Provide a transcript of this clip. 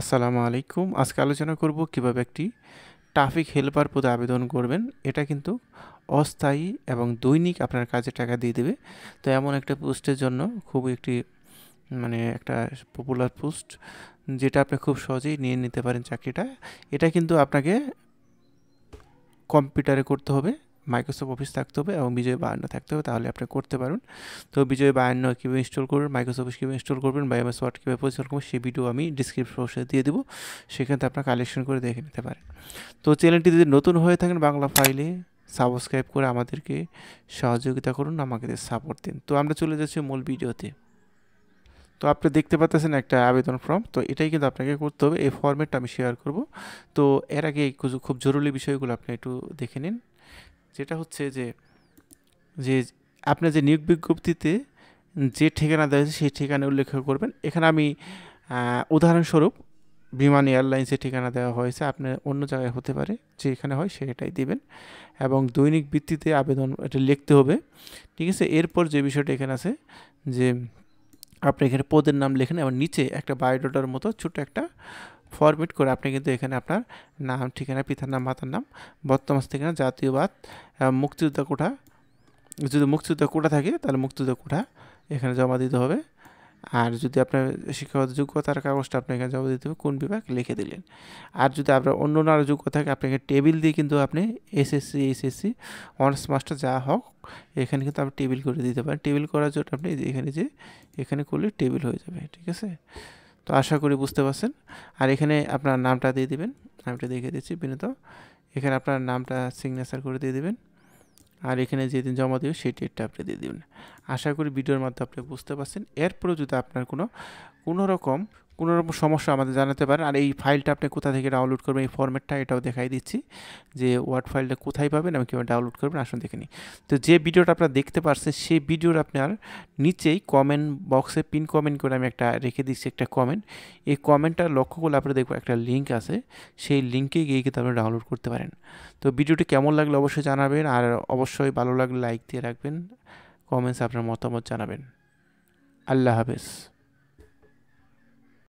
আসসালামু আলাইকুম। আজকে আলোচনা করব কিভাবে একটি ট্রাফিক হেল্পার পদে আবেদন করবেন। এটা কিন্তু অস্থায়ী এবং দৈনিক আপনার কাজে টাকা দিয়ে দেবে। তো এমন একটা পোস্টের জন্য খুবই একটি একটা পপুলার পোস্ট, যেটা আপনি খুব সহজেই নিয়ে নিতে পারেন চাকরিটা। এটা কিন্তু আপনাকে কম্পিউটারে করতে হবে, মাইক্রোসফট অফিস থাকতে হবে এবং বিজয় 52 থাকতে হবে, তাহলে আপনি করতে পারুন। তো বিজয় 52 কীভাবে ইনস্টল করবেন, মাইক্রোসফট অফিস কীভাবে ইনস্টল করবেন বা এমএস ওয়ার্ড কীভাবে পরিচালনা করবেন, সেই ভিডিও আমি ডিসক্রিপশন বক্সে দিয়ে দেবো, সেখান থেকে আপনার কালেকশন করে দেখে নিতে পারেন। তো চ্যানেলটি যদি নতুন হয়ে থাকেন বাংলা ফাইলে সাবস্ক্রাইব করে আমাদেরকে সহযোগিতা করুন, আমাকে সাপোর্ট দিন। তো আমরা চলে যাচ্ছি মূল ভিডিওতে। তো আপনি দেখতে পাচ্ছেন একটা আবেদন ফর্ম, তো এটাই কিন্তু আপনাকে করতে হবে। এই ফর্মেটটা আমি শেয়ার করব। তো এর আগে এই খুব জরুরি বিষয়গুলো আপনি একটু দেখে নিন। যেটা হচ্ছে যে যে আপনার যে নিয়োগ বিজ্ঞপ্তিতে যে ঠিকানা দেওয়া হয়েছে সেই ঠিকানা উল্লেখ করবেন। এখানে আমি উদাহরণস্বরূপ বিমান এয়ারলাইন্সের ঠিকানা দেওয়া হয়েছে, আপনার অন্য জায়গায় হতে পারে, যেখানে হয় সেটাই দিবেন এবং দৈনিক ভিত্তিতে আবেদন এটা লিখতে হবে। ঠিক আছে, এরপর যে বিষয়টা এখানে আছে যে আপনি এখানে পদের নাম লেখেন এবং নিচে একটা বায়োডাটার মতো ছোটো একটা ফরম্যাট করে আপনি কিন্তু এখানে আপনার নাম, ঠিকানা, পিতার নাম, মাতার নাম, বর্তমান ঠিকানা, জাতীয়বাদ, মুক্তিযোদ্ধা কোঠা, যদি মুক্তিযোদ্ধা কোটা থাকে তাহলে মুক্তিযোদ্ধা কোটা এখানে জমা দিতে হবে। আর যদি আপনার শিক্ষাগত যোগ্যতার কাগজটা আপনি এখানে জমা দিতে হবে, কোন বিভাগ লিখে দিলেন। আর যদি আপনার অন্য আরও যোগ্যতা থাকে আপনি এখানে টেবিল দিয়ে কিন্তু আপনি এসএসসি, এইচএসসি, অনার্স মাস্টার যা হোক এখানে কিন্তু আপনি টেবিল করে দিতে পারেন। টেবিল করার জন্য আপনি এখানে করলে টেবিল হয়ে যাবে। ঠিক আছে, তো আশা করি বুঝতে পারছেন। আর এখানে আপনার নামটা দিয়ে দিবেন, আমি এটা দেখে দিচ্ছি বিনীত। এখানে আপনার নামটা সিগনেচার করে দিয়ে দিবেন আর এখানে যেদিন জমা দেবে সেই ডেটটা আপনি দিয়ে দেবেন। আশা করি ভিডিওর মাধ্যমে আপনি বুঝতে পারছেন। এরপরেও যদি আপনার কোনো রকম সমস্যা আমাদের জানাতে পারেন। আর এই ফাইলটা আপনি কোথা থেকে ডাউনলোড করবেন, এই ফরম্যাটটা এটাও দেখাই দিচ্ছি যে ওয়ার্ড ফাইলটা কোথায় পাবেন এবং কীভাবে ডাউনলোড করবেন, আসুন দেখে নিই। তো যে ভিডিওটা আপনারা দেখতে পাচ্ছেন সেই ভিডিওর আপনার নিচেই কমেন্ট বক্সে পিন কমেন্ট করে আমি একটা রেখে দিচ্ছি একটা কমেন্ট। এই কমেন্টটা লক্ষ্য করলে আপনারা দেখবো একটা লিঙ্ক আছে, সেই লিঙ্কে গিয়ে কিন্তু আপনি ডাউনলোড করতে পারেন। তো ভিডিওটি কেমন লাগলো অবশ্যই জানাবেন, আর অবশ্যই ভালো লাগলে লাইক দিয়ে রাখবেন, কমেন্টস আপনার মতামত জানাবেন। আল্লাহ হাফেজ।